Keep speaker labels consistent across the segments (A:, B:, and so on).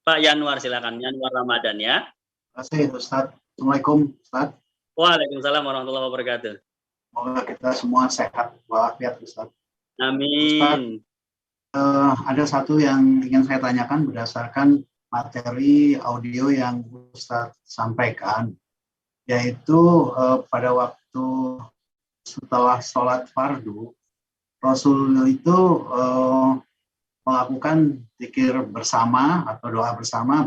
A: Pak Yanwar, silakan. Yanwar Ramadan ya.
B: Terima kasih Ustaz. Assalamualaikum Ustaz.
A: Waalaikumsalam warahmatullahi wabarakatuh.
B: Semoga kita semua sehat walafiat Ustaz. Ustaz,
A: Amin.
B: ada satu yang ingin saya tanyakan berdasarkan materi audio yang Ustaz sampaikan, yaitu pada waktu setelah sholat fardu, Rasul itu melakukan zikir bersama atau doa bersama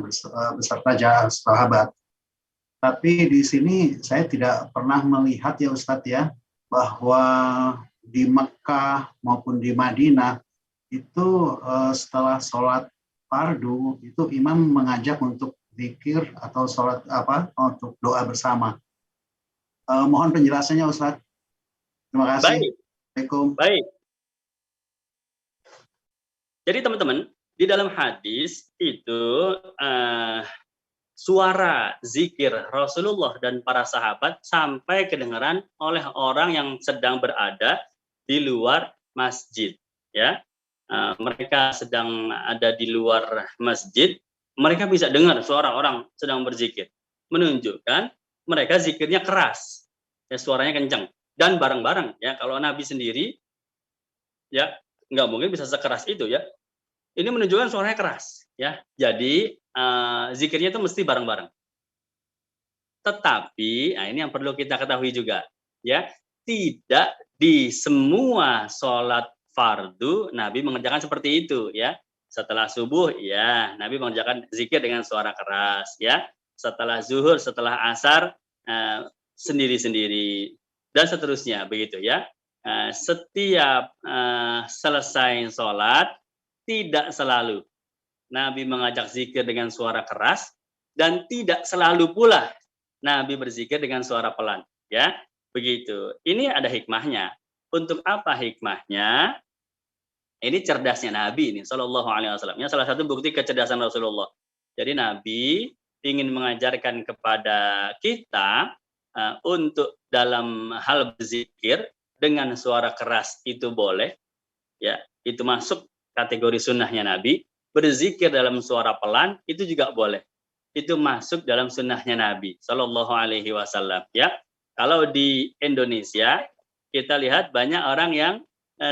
B: beserta sahabat. Tapi di sini saya tidak pernah melihat ya Ustadz ya, bahwa di Mekah maupun di Madinah itu setelah sholat fardu itu imam mengajak untuk zikir atau sholat untuk doa bersama. Mohon penjelasannya Ustadz. Terima kasih.
A: Baik.
B: Assalamualaikum.
A: Baik. Jadi teman-teman, di dalam hadis itu suara zikir Rasulullah dan para sahabat sampai kedengaran oleh orang yang sedang berada di luar masjid. Ya, mereka sedang ada di luar masjid, mereka bisa dengar suara orang sedang berzikir, menunjukkan mereka zikirnya keras, ya, suaranya kencang dan bareng-bareng. Ya, kalau Nabi sendiri, ya nggak mungkin bisa sekeras itu ya. Ini menunjukkan suaranya keras, ya. Jadi zikirnya itu mesti bareng-bareng. Tetapi, nah ini yang perlu kita ketahui juga, ya. Tidak di semua sholat fardu Nabi mengerjakan seperti itu, ya. Setelah subuh, ya, Nabi mengerjakan zikir dengan suara keras, ya. Setelah zuhur, setelah asar, sendiri-sendiri dan seterusnya, begitu ya. Setiap selesai sholat, tidak selalu Nabi mengajak zikir dengan suara keras dan tidak selalu pula Nabi berzikir dengan suara pelan, ya. Begitu. Ini ada hikmahnya. Untuk apa hikmahnya? Ini cerdasnya Nabi ini sallallahu alaihi wasallam. Salah satu bukti kecerdasan Rasulullah. Jadi Nabi ingin mengajarkan kepada kita untuk dalam hal berzikir dengan suara keras itu boleh, ya, itu masuk kategori sunnahnya Nabi. Berzikir dalam suara pelan itu juga boleh, itu masuk dalam sunnahnya Nabi Shallallahu Alaihi Wasallam. Ya, kalau di Indonesia kita lihat banyak orang yang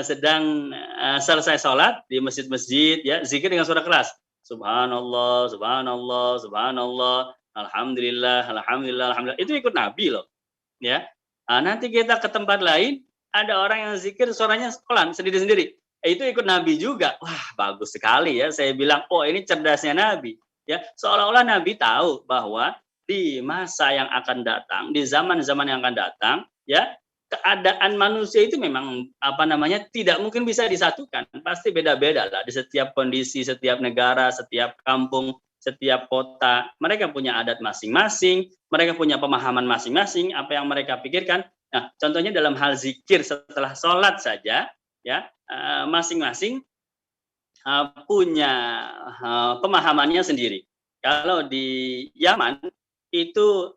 A: sedang selesai sholat di masjid-masjid, ya, zikir dengan suara keras. Subhanallah, Subhanallah, Subhanallah, Alhamdulillah, Alhamdulillah, Alhamdulillah. Itu ikut Nabi loh, ya. Nanti kita ke tempat lain ada orang yang zikir suaranya pelan sendiri-sendiri. Itu ikut Nabi juga. Wah, bagus sekali ya. Saya bilang, oh ini cerdasnya Nabi. Ya, seolah-olah Nabi tahu bahwa di masa yang akan datang, di zaman-zaman yang akan datang, ya, keadaan manusia itu memang tidak mungkin bisa disatukan. Pasti beda-beda lah di setiap kondisi, setiap negara, setiap kampung, setiap kota. Mereka punya adat masing-masing, mereka punya pemahaman masing-masing, apa yang mereka pikirkan. Nah, contohnya dalam hal zikir setelah sholat saja, ya, masing-masing punya pemahamannya sendiri. Kalau di Yaman itu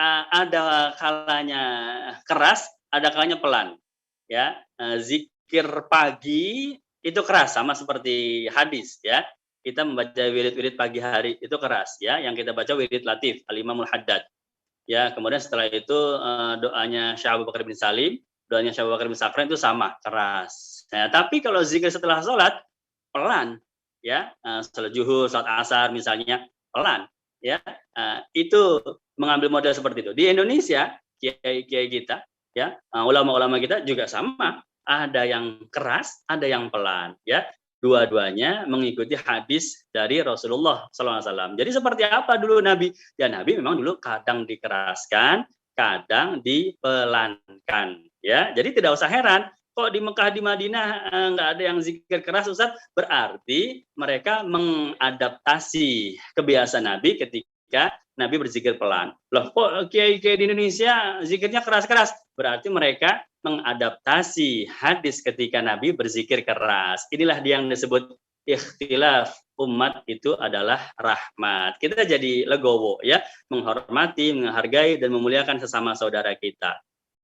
A: ada kalanya keras, ada kalanya pelan. Ya, zikir pagi itu keras sama seperti hadis, ya. Kita membaca wirid-wirid pagi hari itu keras, ya. Yang kita baca wirid Latif, Al-Imamul Haddad. Ya, kemudian setelah itu doanya Syekh Abu Bakar bin Salim, doanya Syekh Abu Bakar bin Sakran itu sama, keras. Nah, tapi kalau zikir setelah sholat, pelan. Ya, sholat zuhur, sholat asar misalnya, pelan. Ya, itu mengambil model seperti itu. Di Indonesia, kiai-kiai kita, ya, ulama-ulama kita juga sama. Ada yang keras, ada yang pelan. Ya, dua-duanya mengikuti hadis dari Rasulullah SAW. Jadi seperti apa dulu Nabi? Ya, Nabi memang dulu kadang dikeraskan, kadang dipelankan. Ya, jadi tidak usah heran kok di Mekah di Madinah nggak ada yang zikir keras, Ustaz. Berarti mereka mengadaptasi kebiasaan Nabi ketika Nabi berzikir pelan. Loh, kok kiai-kiai di Indonesia zikirnya keras-keras? Berarti mereka mengadaptasi hadis ketika Nabi berzikir keras. Inilah yang disebut ikhtilaf umat itu adalah rahmat. Kita jadi legowo, ya, menghormati, menghargai dan memuliakan sesama saudara kita.